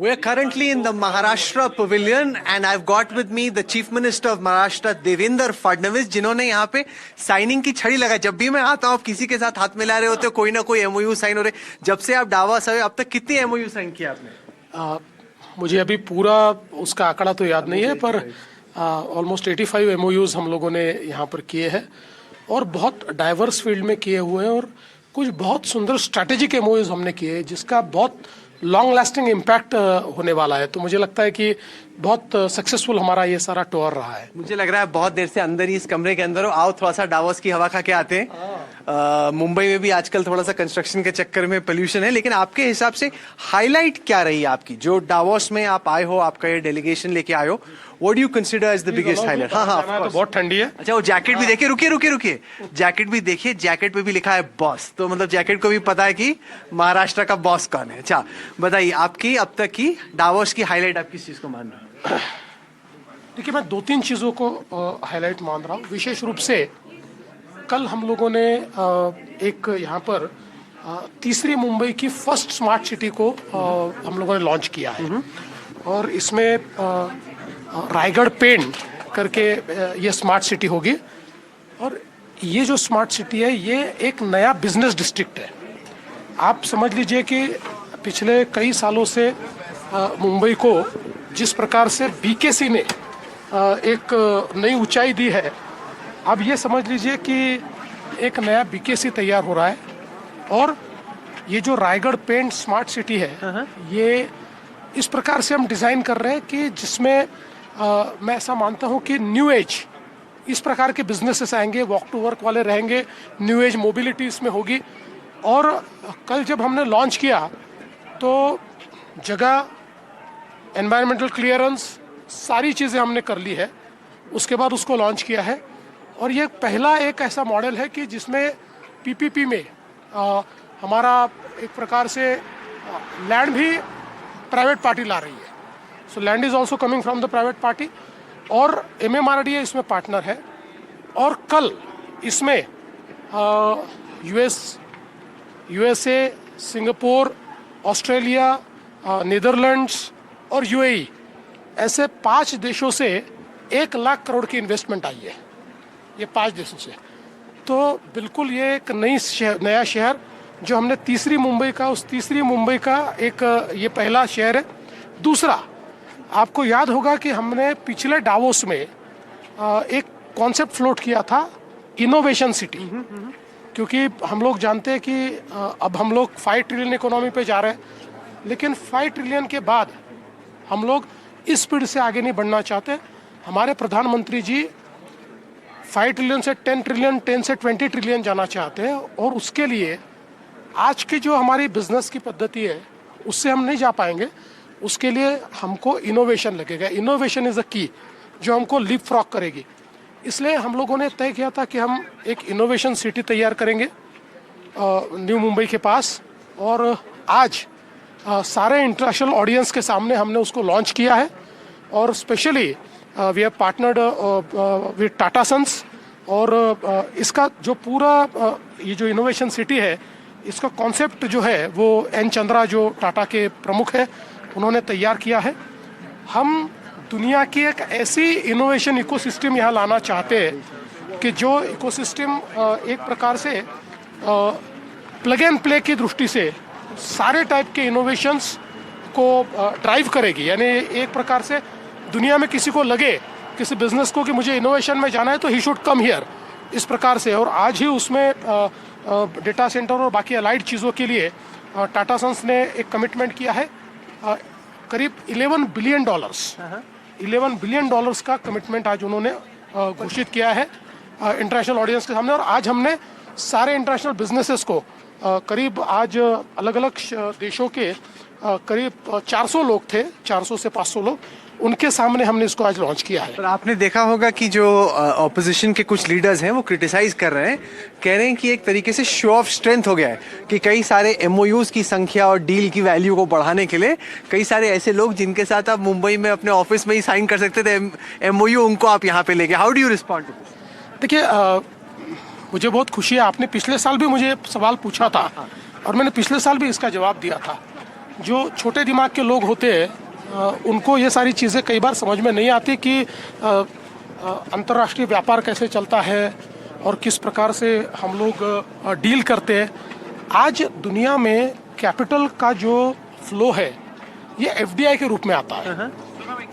We're currently in the Maharashtra Pavilion and I've got with me the Chief Minister of Maharashtra, Devendra Fadnavis, जिन्होंने यहाँ पे signing की छड़ी लगाई। जब भी मैं आता हूँ आप किसी के साथ हाथ मिला रहे होते हो, कोई ना कोई एमओयू साइन हो रहे। जब से आप डावास आए अब तक कितनी एमओयू साइन किया आपने? मुझे अभी पूरा उसका आंकड़ा तो याद नहीं है, पर ऑलमोस्ट 85 एमओयूज हम लोगों ने यहाँ पर किए हैं और बहुत डाइवर्स फील्ड में किए हुए हैं और कुछ बहुत सुंदर स्ट्रैटेजिक एमओयूज हमने किए हैं जिसका बहुत लॉन्ग लास्टिंग इम्पैक्ट होने वाला है। तो मुझे लगता है कि बहुत सक्सेसफुल हमारा ये सारा टूर रहा है। मुझे लग रहा है बहुत देर से अंदर ही इस कमरे के अंदर हो। आओ थोड़ा सा डावोस की हवा खा के आते हैं। मुंबई में भी आजकल थोड़ा सा कंस्ट्रक्शन के चक्कर में पोल्यूशन है, लेकिन आपके हिसाब से हाईलाइट क्या रही है आपकी जो डावोस में आप आए हो, आपका ये डेलीगेशन लेके आए हो? What do you consider as the biggest highlight? हाँ, तो बहुत ठंडी है। अच्छा, वो जैकेट भी देखिए, रुकिए, जैकेट भी देखिए, जैकेट पे भी लिखा है बॉस, तो मतलब जैकेट को भी पता है कि महाराष्ट्र का बॉस कौन है। अच्छा बताइए, आपकी अब तक की डावोस की हाईलाइट आप किस चीज को मान रहे हो? देखिए, मैं 2-3 चीज़ों को हाईलाइट मान रहा हूँ। विशेष रूप से कल हम लोगों ने एक यहाँ पर तीसरी मुंबई की फर्स्ट स्मार्ट सिटी को हम लोगों ने लॉन्च किया है और इसमें रायगढ़ पेंट करके ये स्मार्ट सिटी होगी। और ये जो स्मार्ट सिटी है ये एक नया बिजनेस डिस्ट्रिक्ट है। आप समझ लीजिए कि पिछले कई सालों से मुंबई को जिस प्रकार से बीकेसी ने एक नई ऊंचाई दी है, अब ये समझ लीजिए कि एक नया बीकेसी तैयार हो रहा है। और ये जो रायगढ़ पेंट स्मार्ट सिटी है ये इस प्रकार से हम डिज़ाइन कर रहे हैं कि जिसमें मैं ऐसा मानता हूँ कि न्यू एज इस प्रकार के बिजनेसेस आएंगे, वॉक टू वर्क वाले रहेंगे, न्यू एज मोबिलिटी इसमें होगी। और कल जब हमने लॉन्च किया तो जगह, एनवायरमेंटल क्लियरेंस, सारी चीज़ें हमने कर ली है। उसके बाद उसको लॉन्च किया है और ये पहला एक ऐसा मॉडल है कि जिसमें पीपीपी में हमारा एक प्रकार से लैंड भी प्राइवेट पार्टी ला रही है। So land is also coming from the private party और MMRDA इसमें पार्टनर है। और कल इसमें USA, सिंगापुर, ऑस्ट्रेलिया, नीदरलैंड्स और UAE ऐसे 5 देशों से 1 लाख करोड़ की इन्वेस्टमेंट आई है, ये 5 देशों से। तो बिल्कुल ये एक नया शहर जो हमने तीसरी मुंबई का, उस तीसरी मुंबई का एक ये पहला शहर है। दूसरा, आपको याद होगा कि हमने पिछले डावोस में एक कॉन्सेप्ट फ्लोट किया था, इनोवेशन सिटी। क्योंकि हम लोग जानते हैं कि अब हम लोग 5 ट्रिलियन इकोनॉमी पे जा रहे हैं, लेकिन 5 ट्रिलियन के बाद हम लोग इस स्पीड से आगे नहीं बढ़ना चाहते। हमारे प्रधानमंत्री जी 5 ट्रिलियन से 10 ट्रिलियन, 10 से 20 ट्रिलियन जाना चाहते हैं। और उसके लिए आज की जो हमारी बिजनेस की पद्धति है उससे हम नहीं जा पाएंगे। उसके लिए हमको इनोवेशन लगेगा। इनोवेशन इज़ अ की जो हमको लीप फ्रॉग करेगी। इसलिए हम लोगों ने तय किया था कि हम एक इनोवेशन सिटी तैयार करेंगे न्यू मुंबई के पास। और आज सारे इंटरनेशनल ऑडियंस के सामने हमने उसको लॉन्च किया है। और specially we have partnered with Tata Sons. और इसका जो पूरा ये जो इनोवेशन सिटी है, इसका कॉन्सेप्ट जो है वो एन चंद्रा जो टाटा के प्रमुख है उन्होंने तैयार किया है। हम दुनिया की एक ऐसी इनोवेशन इकोसिस्टम यहाँ लाना चाहते हैं कि जो इकोसिस्टम एक प्रकार से प्लग एंड प्ले की दृष्टि से सारे टाइप के इनोवेशंस को ड्राइव करेगी। यानी एक प्रकार से दुनिया में किसी को लगे, किसी बिजनेस को, कि मुझे इनोवेशन में जाना है तो ही शुड कम हियर, इस प्रकार से। और आज ही उसमें डेटा सेंटर और बाकी अलाइड चीज़ों के लिए टाटा सन्स ने एक कमिटमेंट किया है। करीब $11 बिलियन 11 बिलियन डॉलर्स का कमिटमेंट आज उन्होंने घोषित किया है इंटरनेशनल ऑडियंस के सामने। और आज हमने सारे इंटरनेशनल बिजनेसेस को करीब आज अलग अलग देशों के करीब 400 लोग थे, 400 से 500 लोग, उनके सामने हमने इसको आज लॉन्च किया है। पर आपने देखा होगा कि जो ऑपोजिशन के कुछ लीडर्स हैं वो क्रिटिसाइज कर रहे हैं, कह रहे हैं कि एक तरीके से शो ऑफ स्ट्रेंथ हो गया है कि कई सारे एमओयूज की संख्या और डील की वैल्यू को बढ़ाने के लिए कई सारे ऐसे लोग जिनके साथ आप मुंबई में अपने ऑफिस में ही साइन कर सकते थे एमओयू, उनको आप यहाँ पे लेके, how do you respond to this? देखिए, मुझे बहुत खुशी है, आपने पिछले साल भी मुझे सवाल पूछा था और मैंने पिछले साल भी इसका जवाब दिया था जो छोटे दिमाग के लोग होते हैं उनको ये सारी चीज़ें कई बार समझ में नहीं आती कि अंतर्राष्ट्रीय व्यापार कैसे चलता है और किस प्रकार से हम लोग डील करते हैं। आज दुनिया में कैपिटल का जो फ्लो है ये एफडीआई के रूप में आता है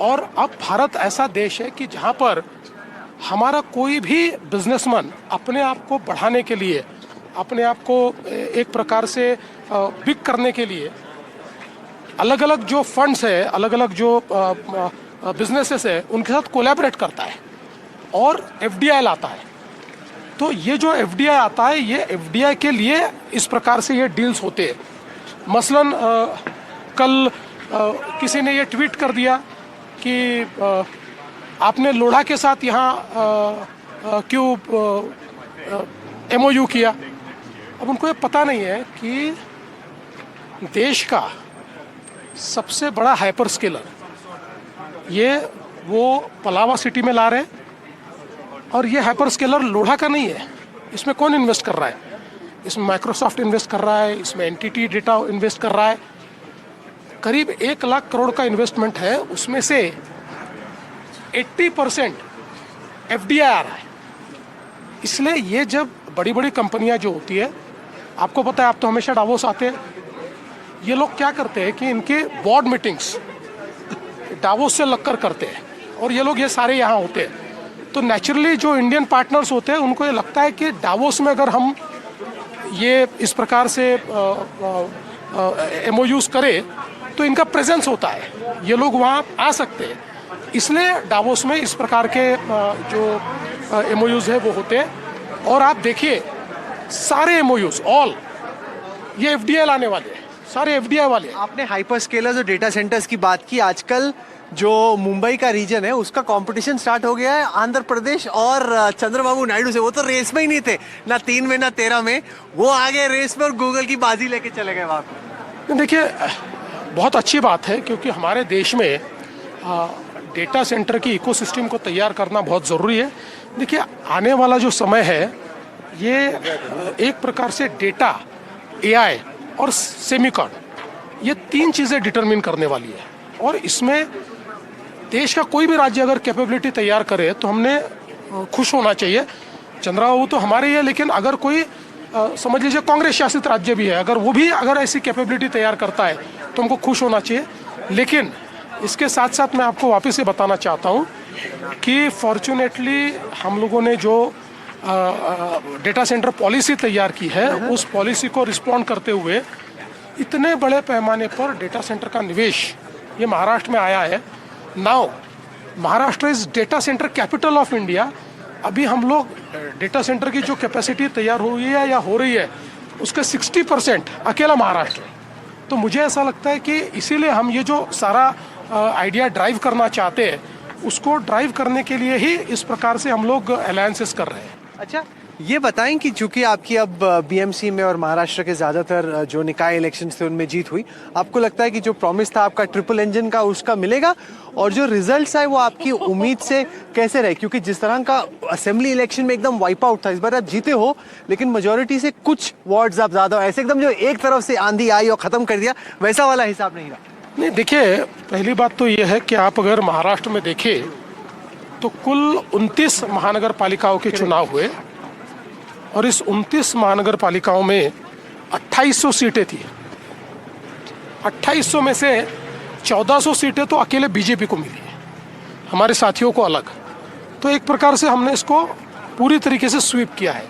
और अब भारत ऐसा देश है कि जहाँ पर हमारा कोई भी बिजनेसमैन अपने आप को बढ़ाने के लिए, अपने आप को एक प्रकार से बिग करने के लिए अलग अलग जो फंड्स है, अलग अलग जो बिजनेसेस है उनके साथ कोलैबोरेट करता है और एफडीआई लाता है। तो ये जो एफडीआई आता है ये एफडीआई के लिए इस प्रकार से ये डील्स होते हैं। मसलन कल किसी ने ये ट्वीट कर दिया कि आपने लोढ़ा के साथ यहाँ क्यों एमओयू किया। अब उनको ये पता नहीं है कि देश का सबसे बड़ा हाइपर स्केलर ये वो पलावा सिटी में ला रहे हैं और ये हाइपर स्केलर लोढ़ा का नहीं है। इसमें कौन इन्वेस्ट कर रहा है? इसमें माइक्रोसॉफ्ट इन्वेस्ट कर रहा है, इसमें एनटीटी डेटा इन्वेस्ट कर रहा है। करीब 1 लाख करोड़ का इन्वेस्टमेंट है, उसमें से 80% एफडीआई आ रहा है। इसलिए ये जब बड़ी बड़ी कंपनियां जो होती है, आपको पता है आप तो हमेशा डावोस आते हैं, ये लोग क्या करते हैं कि इनके बोर्ड मीटिंग्स डावोस से लगकर करते हैं और ये लोग ये सारे यहाँ होते हैं। तो नेचुरली जो इंडियन पार्टनर्स होते हैं उनको ये लगता है कि डावोस में अगर हम ये इस प्रकार से एमओयूज करें तो इनका प्रेजेंस होता है, ये लोग वहाँ आ सकते हैं। इसलिए डावोस में इस प्रकार के जो एमओयूज है वो होते हैं। और आप देखिए सारे एमओयूज ऑल ये एफडीआई लाने वाले हैं, सारे एफडीआई वाले। आपने हाइपर स्केलर्स और डेटा सेंटर्स की बात की। आजकल जो मुंबई का रीजन है उसका कंपटीशन स्टार्ट हो गया है आंध्र प्रदेश और चंद्रबाबू नायडू से। वो तो रेस में ही नहीं थे, ना 3 में ना 13 में, वो आगे रेस में और गूगल की बाजी लेके चले गए वहाँ पे। देखिए बहुत अच्छी बात है क्योंकि हमारे देश में डेटा सेंटर की इकोसिस्टम को तैयार करना बहुत ज़रूरी है। देखिए आने वाला जो समय है ये एक प्रकार से डेटा, एआई और सेमीकॉन, ये 3 चीज़ें डिटरमिन करने वाली है। और इसमें देश का कोई भी राज्य अगर कैपेबिलिटी तैयार करे तो हमने खुश होना चाहिए। चंद्रबाबू तो हमारे ही है, लेकिन अगर कोई समझ लीजिए कांग्रेस शासित राज्य भी है, अगर वो भी अगर ऐसी कैपेबिलिटी तैयार करता है तो हमको खुश होना चाहिए। लेकिन इसके साथ साथ मैं आपको वापस से बताना चाहता हूँ कि फॉर्चुनेटली हम लोगों ने जो डेटा सेंटर पॉलिसी तैयार की है उस पॉलिसी को रिस्पॉन्ड करते हुए इतने बड़े पैमाने पर डेटा सेंटर का निवेश ये महाराष्ट्र में आया है। Now Maharashtra is data centre capital of India. अभी हम लोग डेटा सेंटर की जो कैपेसिटी तैयार हुई है या हो रही है उसका 60% अकेला महाराष्ट्र है। तो मुझे ऐसा लगता है कि इसीलिए हम ये जो सारा आइडिया ड्राइव करना चाहते हैं उसको ड्राइव करने के लिए ही इस प्रकार से हम लोग अलायंसेस कर रहे हैं। अच्छा ये बताएं कि चूंकि आपकी अब बीएमसी में और महाराष्ट्र के ज़्यादातर जो निकाय इलेक्शंस थे उनमें जीत हुई, आपको लगता है कि जो प्रॉमिस था आपका ट्रिपल इंजन का उसका मिलेगा और जो रिजल्ट्स आए वो आपकी उम्मीद से कैसे रहे? क्योंकि जिस तरह का असेंबली इलेक्शन में एकदम वाइप आउट था, इस बार आप जीते हो लेकिन मेजोरिटी से कुछ वार्ड्स आप ज़्यादा ऐसे एकदम जो एक तरफ से आंधी आई और ख़त्म कर दिया, वैसा वाला हिसाब नहीं रहा। नहीं देखिए, पहली बात तो ये है कि आप अगर महाराष्ट्र में देखें तो कुल 29 महानगर पालिकाओं के चुनाव हुए और इस 29 महानगर पालिकाओं में 2800 सीटें थी। 2800 में से 1400 सीटें तो अकेले बीजेपी को मिली है, हमारे साथियों को अलग। तो एक प्रकार से हमने इसको पूरी तरीके से स्वीप किया है।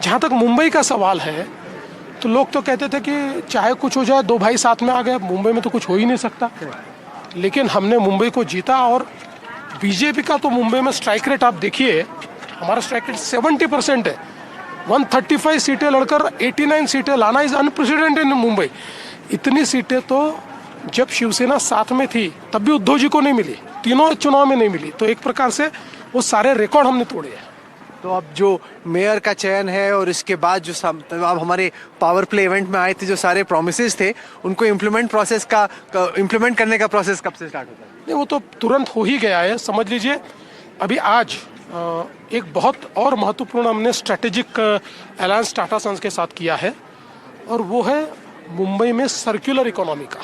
जहाँ तक मुंबई का सवाल है तो लोग तो कहते थे कि चाहे कुछ हो जाए, 2 भाई साथ में आ गए, मुंबई में तो कुछ हो ही नहीं सकता। लेकिन हमने मुंबई को जीता और बीजेपी का तो मुंबई में स्ट्राइक रेट आप देखिए, हमारा स्ट्राइक रेट 70% है। 135 सीटें लड़कर 89 सीटें लाना इज अनप्रेसिडेंटेड इन मुंबई। इतनी सीटें तो जब शिवसेना साथ में थी तब भी उद्धव जी को नहीं मिली, तीनों चुनाव में नहीं मिली। तो एक प्रकार से वो सारे रिकॉर्ड हमने तोड़े हैं। तो अब जो मेयर का चयन है और इसके बाद जो अब हमारे पावर प्ले इवेंट में आए थे जो सारे प्रोमिसेस थे उनको इम्प्लीमेंट करने का प्रोसेस कब से स्टार्ट होता है? नहीं, वो तो तुरंत हो ही गया है। समझ लीजिए अभी आज एक बहुत और महत्वपूर्ण हमने स्ट्रेटेजिक अलायंस टाटा सन्स के साथ किया है और वो है मुंबई में सर्कुलर इकोनॉमी का।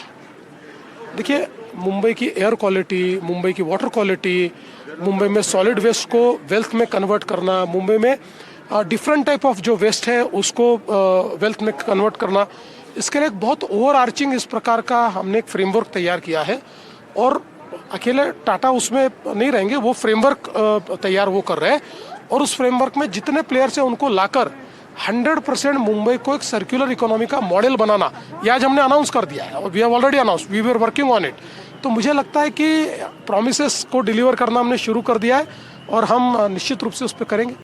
देखिए, मुंबई की एयर क्वालिटी, मुंबई की वाटर क्वालिटी, मुंबई में सॉलिड वेस्ट को वेल्थ में कन्वर्ट करना, मुंबई में डिफरेंट टाइप ऑफ जो वेस्ट है उसको वेल्थ में कन्वर्ट करना, इसके लिए एक बहुत ओवर आर्चिंग इस प्रकार का हमने एक फ्रेमवर्क तैयार किया है। और अकेले टाटा उसमें नहीं रहेंगे, वो फ्रेमवर्क तैयार वो कर रहे हैं, और उस फ्रेमवर्क में जितने प्लेयर्स हैं उनको लाकर 100% मुंबई को एक सर्कुलर इकोनॉमी का मॉडल बनाना, ये आज हमने अनाउंस कर दिया है और we have already announce, we were working on it. तो मुझे लगता है कि प्रॉमिसेस को डिलीवर करना हमने शुरू कर दिया है और हम निश्चित रूप से उस पर करेंगे।